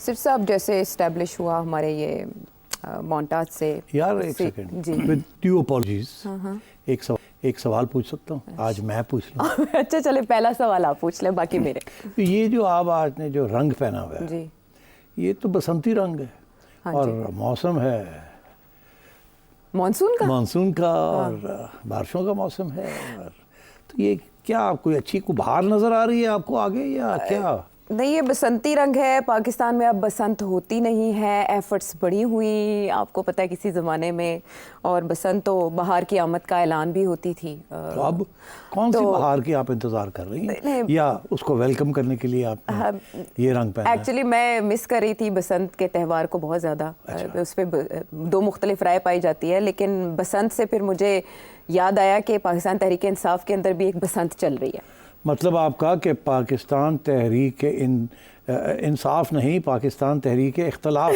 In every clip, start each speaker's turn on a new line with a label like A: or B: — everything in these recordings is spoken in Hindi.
A: सिर्फ साहब जैसे इस्टेब्लिश हुआ हमारे ये मोन्टाज से
B: यार एक सेकंड
A: जी
B: विद ड्यू अपॉलजीज एक सवाल पूछ सकता हूँ? आज मैं पूछ लूँ।
A: अच्छा चले पहला सवाल आप पूछ लें बाकी मेरे।
B: तो ये जो आप आज ने जो रंग पहना हुआ है
A: जी
B: ये तो बसंती रंग है।
A: हाँ
B: और
A: जी।
B: मौसम है
A: मानसून का
B: और बारिशों का मौसम है। और तो ये क्या कोई अच्छी को बाहर नजर आ रही है आपको आगे या क्या?
A: नहीं, ये बसंती रंग है। पाकिस्तान में अब बसंत होती नहीं है, एफर्ट्स बढ़ी हुई, आपको पता है किसी ज़माने में। और बसंत तो बाहर की आमद का ऐलान भी होती थी।
B: तो अब कौन सी बाहर की आप इंतज़ार कर रही हैं या उसको वेलकम करने के लिए आप ये रंग पहना?
A: एक्चुअली मैं मिस कर रही थी बसंत के त्यौहार को बहुत ज़्यादा।
B: अच्छा।
A: उस पर दो मुख्तलिफ राय पाई जाती है, लेकिन बसंत से फिर मुझे याद आया कि पाकिस्तान तहरीक इंसाफ के अंदर भी एक बसंत चल रही है।
B: मतलब आपका कि पाकिस्तान तहरीक इंसाफ नहीं, पाकिस्तान तहरीक इख्तलाफ।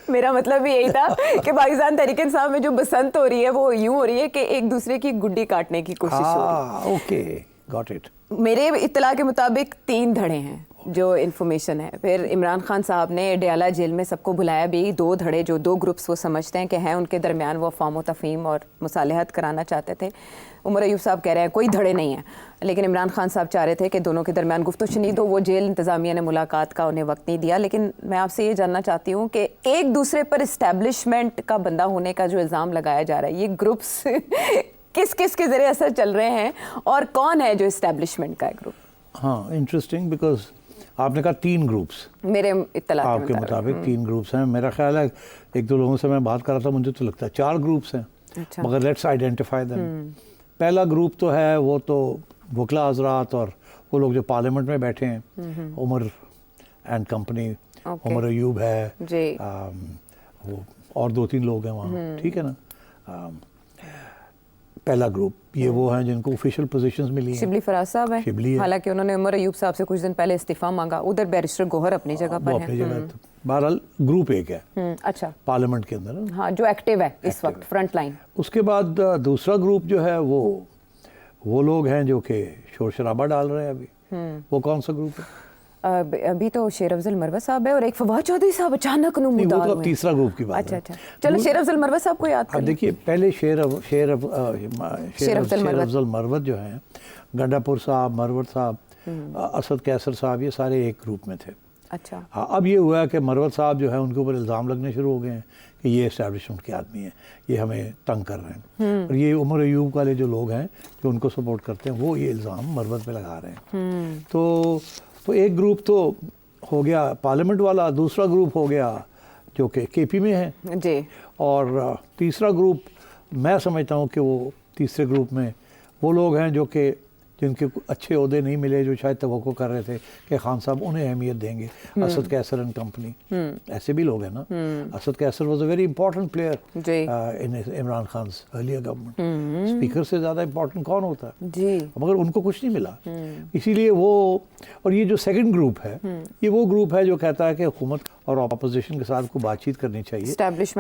A: मेरा मतलब भी यही था कि पाकिस्तान तहरीक इंसाफ में जो बसंत हो रही है वो यूं हो रही है कि एक दूसरे की गुड्डी काटने की कोशिश हो रही है।
B: Okay, got it.
A: मेरे इत्तला के मुताबिक 3 धड़े हैं जो इन्फॉर्मेशन है। फिर इमरान खान साहब ने डयाला जेल में सबको बुलाया भी। 2 धड़े जो 2 ग्रुप्स वो समझते हैं कि हैं उनके दरमियान, वो अफ़वाम व तफ़हीम और मुसालहत कराना चाहते थे। उमर अयूब साहब कह रहे हैं कोई धड़े नहीं है, लेकिन इमरान खान साहब चाह रहे थे कि दोनों के दरमियान गुफ्तगू शनीद हो। वो जेल इंतज़ामिया ने मुलाकात का उन्हें वक्त नहीं दिया। लेकिन मैं आपसे ये जानना चाहती हूँ कि एक दूसरे पर इस्टेब्लिशमेंट का बंदा होने का जो इल्ज़ाम लगाया जा रहा है, ये ग्रुप्स किस किस के ज़रिए असर चल रहे हैं और कौन है जो इस्टेब्लिशमेंट का है ग्रुप?
B: हाँ, इंटरेस्टिंग, बिकॉज आपने कहा 3 ग्रुप्स।
A: मेरे इत्तला
B: आपके मुताबिक 3 ग्रुप्स हैं। मेरा ख्याल है 1-2 लोगों से मैं बात कर रहा था, मुझे तो लगता है 4 ग्रुप्स हैं।
A: अच्छा।
B: मगर लेट्स आइडेंटिफाई देम। पहला ग्रुप तो है वो तो वकला हजरात और वो लोग जो पार्लियामेंट में बैठे हैं, उमर एंड कंपनी, उमर अयूब है
A: जी।
B: वो और 2-3 लोग हैं वहाँ, ठीक है ना। पहला ग्रुप ये वो हैं जिनको ऑफिशियल पोजीशंस मिली हैं।
A: शिबली फराज साहब हैं,
B: शिबली है।
A: हालांकि उन्होंने उमर अयूब साहब से कुछ दिन पहले इस्तीफा मांगा। उधर बैरिस्टर गोहर अपनी जगह पर
B: वो
A: हैं।
B: अपनी जगह। बहरहाल ग्रुप एक है
A: अच्छा,
B: पार्लियामेंट के अंदर ना।
A: हाँ, जो एक्टिव है इस वक्त, फ्रंट लाइन।
B: उसके बाद दूसरा ग्रुप जो है वो लोग हैं जो कि शोर शराबा डाल रहे हैं अभी। वो कौन सा ग्रुप है?
A: अभी तो शेर अफजल मरवत साहब है और एक फवाद चौधरी साहब अचानक
B: नहीं, वो
A: नुमुदार
B: तो
A: हुए।
B: तीसरा ग्रुप की बात
A: अच्छा
B: है।
A: अच्छा, चलो शेर अफजल मरवत साहब को याद
B: अब
A: करें।
B: देखिए, पहले शेर अफजल मरवत जो हैं, गंडापुर साहब, मरवत साहब, असद कैसर साहब, ये सारे एक ग्रुप में थे।
A: अच्छा।
B: हाँ, अब ये हुआ है कि मरवत साहब जो है उनके ऊपर इल्ज़ाम लगने शुरू हो गए हैं कि ये एस्टैब्लिशमेंट के आदमी हैं, ये हमें तंग कर रहे हैं। और ये उमर अयूब वाले जो लोग हैं जो उनको सपोर्ट करते हैं, वो ये इल्ज़ाम मरवत पे लगा रहे हैं। तो एक ग्रुप तो हो गया पार्लियामेंट वाला, दूसरा ग्रुप हो गया जो कि केपी में है
A: जी।
B: और तीसरा ग्रुप मैं समझता हूँ कि वो तीसरे ग्रुप में वो लोग हैं जो कि जिनके अच्छे ओहदे नहीं मिले, जो शायद तवक्को कर रहे थे कि खान साहब उन्हें अहमियत देंगे। असद कैसर एंड कंपनी, ऐसे भी लोग हैं ना। Asad Qaiser was a very important player in Imran Khan earlier government. Speaker से ज़्यादा इंपॉर्टेंट कौन होता है
A: जी।
B: मगर उनको कुछ नहीं मिला। इसीलिए वो, और ये जो सेकंड ग्रुप है ये वो ग्रुप है जो कहता है कि हुकूमत और अपोजिशन के साथ कोई बातचीत करनी चाहिए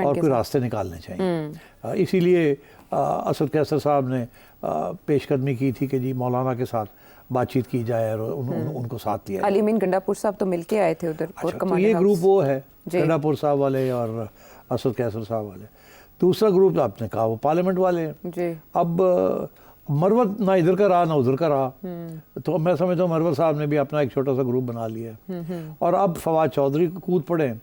B: और कोई रास्ते निकालने चाहिए। इसीलिए असद कैसर साहब ने पेशकदमी की थी कि जी मौलाना के साथ बातचीत की जाए और उनको साथ दिया।
A: अली मीन गंडापुर साहब तो मिलके आए थे उधर।
B: अच्छा, तो ये ग्रुप वो है, गंडापुर साहब वाले और असद कैसर साहब वाले। दूसरा ग्रुप आपने कहा वो पार्लियामेंट वाले हैं
A: जी।
B: अब मरवत ना इधर का रहा ना उधर का रहा, तो मैं समझता हूँ मरवत साहब ने भी अपना एक छोटा सा ग्रुप बना लिया और अब फवाद चौधरी को कूद पड़े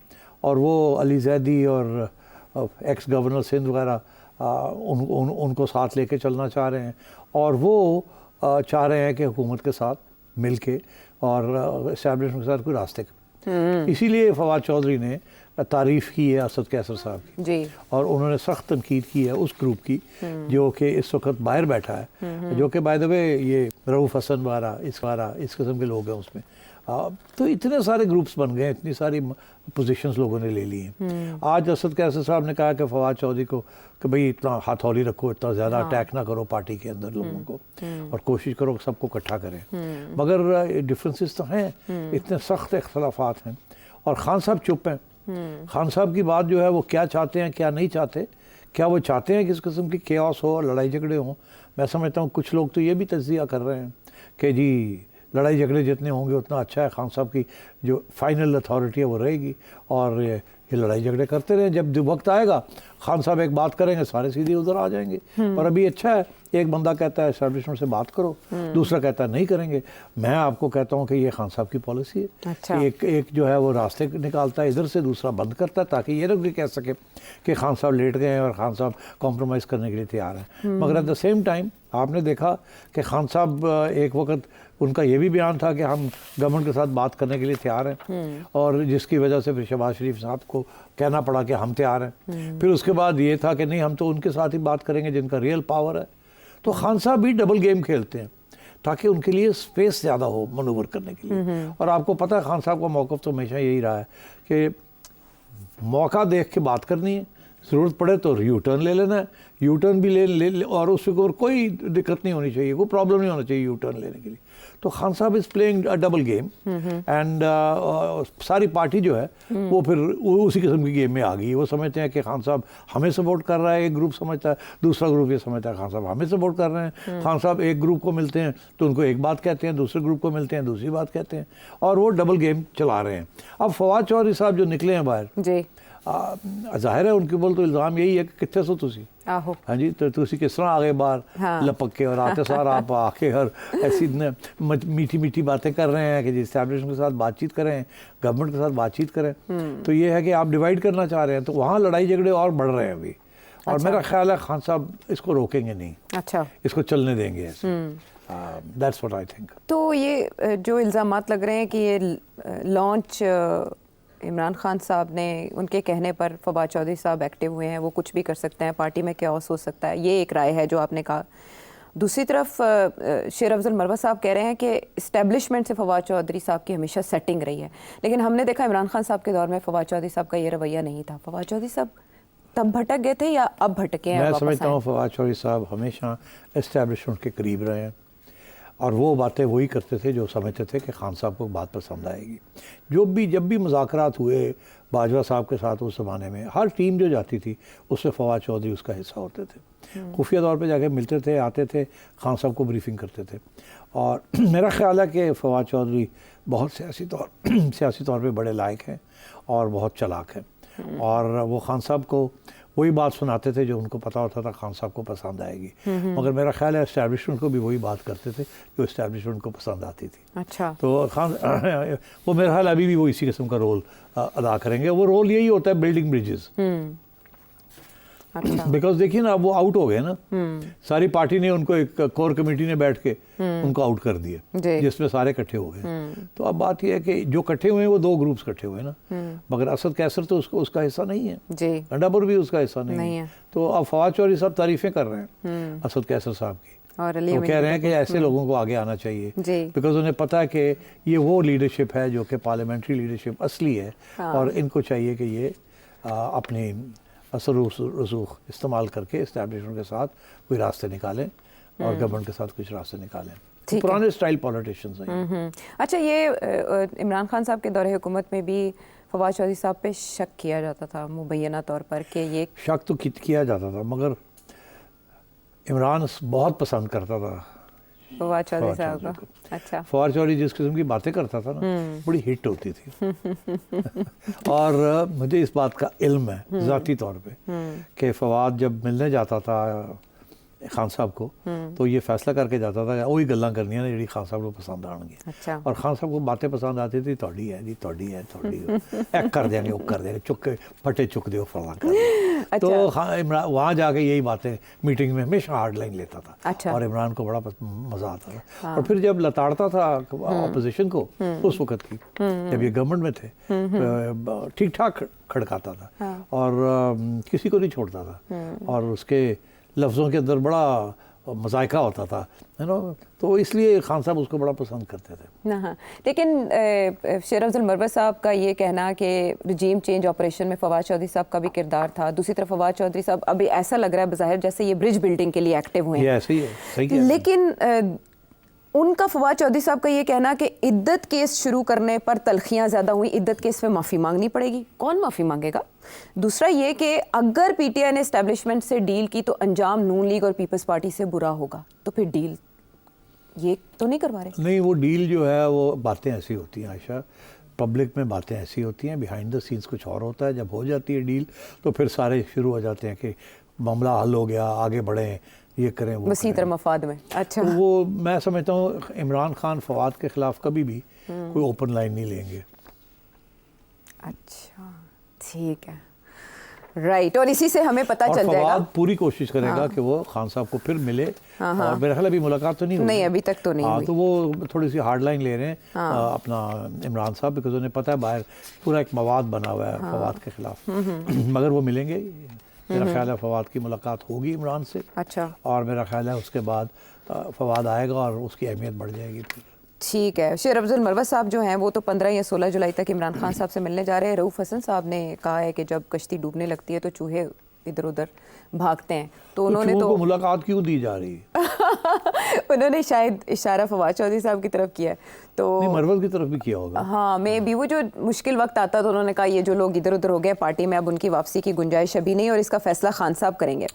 B: और वो अली जैदी और एक्स गवर्नर सिंध वगैरह उनको साथ लेके चलना चाह रहे हैं और वो चाह रहे हैं कि हुकूमत के साथ मिल के और इस्टेब्लिशमेंट के साथ कोई रास्ते। इसीलिए फवाद चौधरी ने तारीफ़ की है असद कैसर साहब की
A: जी।
B: और उन्होंने सख्त तनकीद की है उस ग्रुप की जो कि इस वक्त बाहर बैठा है, जो कि बाय द वे ये रऊफ़ हसन वगैरह इस किस्म के लोग हैं उसमें। तो इतने सारे ग्रुप्स बन गए, इतनी सारी पोजीशंस लोगों ने ले ली हैं। आज असद कैसर साहब ने कहा कि फवाद चौधरी को कि भाई इतना हथौड़ी रखो, इतना ज़्यादा अटैक ना करो पार्टी के अंदर लोगों को और कोशिश करो कि सबको इकट्ठा करें। मगर डिफरेंसेस तो हैं, इतने सख्त इख्तलाफात हैं और खान साहब चुप हैं। खान साहब की बात जो है वो क्या चाहते हैं क्या नहीं चाहते, क्या वो चाहते हैं कि इस किस्म की केओस हो, लड़ाई झगड़े हों। मैं समझता हूँ कुछ लोग तो ये भी तज्जिया कर रहे हैं कि जी लड़ाई झगड़े जितने होंगे उतना अच्छा है, खान साहब की जो फाइनल अथॉरिटी है वो रहेगी, और ये लड़ाई झगड़े करते रहे, जब वक्त आएगा खान साहब एक बात करेंगे सारे सीधे उधर आ जाएंगे। और अभी अच्छा है, एक बंदा कहता है एस्टैब्लिशमेंट से बात करो, दूसरा कहता है नहीं करेंगे। मैं आपको कहता हूँ कि ये खान साहब की पॉलिसी है।
A: अच्छा।
B: एक जो है वो रास्ते निकालता है इधर से, दूसरा बंद करता है, ताकि ये लोग भी कह सके कि खान साहब लेट गए हैं और खान साहब कॉम्प्रोमाइज़ करने के लिए तैयार हैं। मगर एट द सेम टाइम आपने देखा कि खान साहब एक वक्त उनका ये भी बयान था कि हम गवर्नमेंट के साथ बात करने के लिए तैयार हैं, और जिसकी वजह से फिर शहबाज शरीफ साहब को कहना पड़ा कि हम तैयार हैं। फिर उसके बाद ये था कि नहीं, हम तो उनके साथ ही बात करेंगे जिनका रियल पावर है। तो खान साहब भी डबल गेम खेलते हैं ताकि उनके लिए स्पेस ज़्यादा हो मनूवर करने के लिए। और आपको पता है खान साहब का मौक़िफ़ तो हमेशा यही रहा है कि मौका देख के बात करनी है, ज़रूरत पड़े तो यू टर्न ले लेना है, यू टर्न भी ले और उसके ऊपर कोई दिक्कत नहीं होनी चाहिए, कोई प्रॉब्लम नहीं होना चाहिए यू टर्न लेने के लिए। तो खान साहब is playing a double game, and सारी पार्टी जो है वो फिर उसी किस्म की गेम में आ गई। वो समझते हैं कि खान साहब हमें सपोर्ट कर रहा है, एक ग्रुप समझता है, दूसरा ग्रुप ये समझता है खान साहब हमें सपोर्ट कर रहे हैं। खान साहब एक ग्रुप को मिलते हैं तो उनको एक बात कहते हैं, दूसरे ग्रुप को मिलते हैं दूसरी बात कहते हैं, और वो डबल गेम चला रहे हैं। अब फवाद चौधरी साहब जो निकले हैं बाहर जी, जाहिर है उनके बोल तो इल्ज़ाम यही है कि कितने सो तुसी
A: आहो
B: हाँ जी, तो तुसी किस तरह आ गए बाहर लपक के, और आते सार आप आके हर ऐसी मीठी मीठी बातें कर रहे हैं कि जी इस्टेब्लिशमेंट के साथ बातचीत करें, गवर्नमेंट के साथ बातचीत करें। तो ये है कि आप डिवाइड करना चाह रहे हैं, तो वहाँ लड़ाई झगड़े और बढ़ रहे हैं अभी। और मेरा ख्याल है खान साहब इसको रोकेंगे नहीं, अच्छा इसको चलने देंगे ऐसे। That's what I think.
A: तो ये जो इल्ज़ामात लग रहे हैं कि ये लॉन्च इमरान खान साहब ने उनके कहने पर फवाद चौधरी साहब एक्टिव हुए हैं, वो कुछ भी कर सकते हैं, पार्टी में क्या हो सकता है, ये एक राय है जो आपने कहा। दूसरी तरफ शेर अफजल मरवा साहब कह रहे हैं कि इस्टेब्लिशमेंट से फवाद चौधरी साहब की हमेशा सेटिंग रही है, लेकिन हमने देखा इमरान खान साहब के दौर में फवाद चौधरी साहब का ये रवैया नहीं था। फवाद चौधरी साहब तब भटक गए थे या अब भटके हैं?
B: मैं समझता हूँ फवाद चौधरी साहब हमेशा इस्टेब्लिशमेंट के करीब रहे हैं, और वो बातें वही करते थे जो समझते थे कि खान साहब को बात पसंद आएगी। जब भी मुज़ाकरात हुए बाजवा साहब के साथ उस ज़माने में, हर टीम जो जाती थी उससे फवाद चौधरी उसका हिस्सा होते थे, खुफिया तौर पे जाके मिलते थे, आते थे, खान साहब को ब्रीफिंग करते थे। और मेरा ख्याल है कि फवाद चौधरी बहुत सियासी तौर पे बड़े लायक हैं और बहुत चालाक हैं, और वो खान साहब को वही बात सुनाते थे जो उनको पता होता था खान साहब को पसंद आएगी। मगर मेरा ख्याल है एस्टैब्लिशमेंट को भी वही बात करते थे जो एस्टैब्लिशमेंट को पसंद आती थी।
A: अच्छा।
B: तो खान वो मेरा ख्याल अभी भी वो इसी किस्म का रोल अदा करेंगे। वो रोल यही होता है, बिल्डिंग ब्रिजेस।
A: अच्छा।
B: बिकॉज देखिए ना, अब वो आउट हो गए ना, सारी पार्टी ने उनको, एक कोर कमेटी ने बैठ के उनको आउट कर दिया, जिसमें सारे इकट्ठे हो गए। तो अब बात यह है कि जो इकट्ठे हुए हैं वो दो ग्रुप्स इकट्ठे हुए ना, मगर असद कैसर तो उसका हिस्सा नहीं है, अंडापुर भी उसका हिस्सा नहीं है। तो अब फवाद चौधरी साहब तारीफें कर रहे हैं असद कैसर साहब की, और वो कह रहे हैं कि ऐसे लोगों को आगे आना चाहिए, बिकॉज उन्हें पता है कि ये वो लीडरशिप है जो कि पार्लियामेंट्री लीडरशिप असली है, और इनको चाहिए कि ये अपनी असर रसूख इस्तेमाल करके इस्टेब्लिशमेंट के साथ कोई रास्ते निकालें और गवर्नमेंट के साथ कुछ रास्ते निकालें। तो पुराने स्टाइल पॉलिटिशियंस हैं।
A: अच्छा, ये इमरान खान साहब के दौरे हुकूमत में भी फवाद चौधरी साहब पे शक किया जाता था मुबैना तौर पर कि ये
B: शक तो किया जाता था, मगर इमरान बहुत पसंद करता था
A: फवाद चौधरी साहब का। अच्छा।
B: फवाद चौधरी जिस किस्म की बातें करता था ना, बड़ी हिट होती थी। और मुझे इस बात का इल्म है ज़ाती तौर पे कि फवाद जब मिलने जाता था खान साहब को, तो ये फैसला करके जाता था वही गल्लां करनियां ने जी खान साहब को पसंद आएंगी।
A: अच्छा।
B: और खान साहब को बातें पसंद आती थी, थोड़ी है जी, थोड़ी है, थोड़ी है, कर देंगे, वो कर देंगे, चुक के फटे चुक दो फला कर। अच्छा। तो वहाँ जाके यही बातें मीटिंग में हमेशा हार्ड लाइन लेता था।
A: अच्छा।
B: और इमरान को बड़ा मज़ा आता था। हाँ। और फिर जब लताड़ता था अपोजिशन को उस वक़्त की, जब ये गवर्नमेंट में थे, ठीक ठाक खड़काता था। हाँ। और किसी को नहीं छोड़ता था, और उसके लफ्ज़ों के अंदर बड़ा मज़ायका होता था, है ना, तो इसलिए खान साहब उसको बड़ा पसंद करते थे।
A: हाँ, लेकिन शेर अफजल मरवा साहब का ये कहना कि रजीम चेंज ऑपरेशन में फवाद चौधरी साहब का भी किरदार था। दूसरी तरफ फवाद चौधरी साहब अभी ऐसा लग रहा है बज़ाहिर जैसे ये ब्रिज बिल्डिंग के लिए एक्टिव हुए हैं।
B: ऐसे ही है, सही है।
A: लेकिन उनका फवाद चौधरी साहब का ये कहना कि इद्दत केस शुरू करने पर तलखियाँ ज़्यादा हुई, इद्दत केस पे माफ़ी मांगनी पड़ेगी। कौन माफ़ी मांगेगा? दूसरा ये कि अगर पीटीआई ने एस्टेब्लिशमेंट से डील की तो अंजाम नून लीग और पीपल्स पार्टी से बुरा होगा, तो फिर डील ये तो नहीं करवा रहे?
B: नहीं, वो डील जो है वो बातें ऐसी होती हैं आयशा, पब्लिक में बातें ऐसी होती हैं, बिहाइंड द सीन्स कुछ और होता है। जब हो जाती है डील तो फिर सारे शुरू हो जाते हैं कि मामला हल हो गया, आगे बढ़ें, ये करें वो
A: वसी तरह मफाद में। अच्छा,
B: तो वो मैं समझता हूँ इमरान खान फवाद के खिलाफ कभी भी कोई ओपन लाइन नहीं लेंगे।
A: अच्छा, ठीक है, राइट। और इसी से हमें पता
B: और
A: चल जाएगा।
B: फवाद पूरी कोशिश करेगा कि वो खान साहब को फिर मिले। और मेरा ख्याल अभी मुलाकात तो नहीं हुई।
A: नहीं, अभी तक तो नहीं हुई।
B: तो वो थोड़ी सी हार्ड लाइन ले रहे हैं अपना इमरान साहब, बिकॉज उन्हें पता है बाहर पूरा एक मवाद बना हुआ है फवाद के खिलाफ। मगर वो मिलेंगे, मेरा ख्याल है फवाद की मुलाकात होगी इमरान से।
A: अच्छा,
B: और मेरा ख्याल है उसके बाद फवाद आएगा और उसकी अहमियत बढ़ जाएगी।
A: ठीक है। शेर अफजल मरवत साहब जो हैं वो तो 15 या 16 जुलाई तक इमरान खान साहब से मिलने जा रहे हैं। रऊफ हसन साहब ने कहा है कि जब कश्ती डूबने लगती है तो चूहे इधर उधर भागते हैं, तो उन्होंने
B: तो मुलाकात क्यों दी जा रही है?
A: उन्होंने शायद इशारा फवाद चौधरी साहब की तरफ किया है, तो
B: नहीं, मरवत की तरफ भी किया होगा।
A: हाँ, मैं भी वो जो मुश्किल वक्त आता तो उन्होंने कहा ये जो लोग इधर उधर हो गए पार्टी में, अब उनकी वापसी की गुंजाइश अभी नहीं और इसका फैसला खान साहब करेंगे।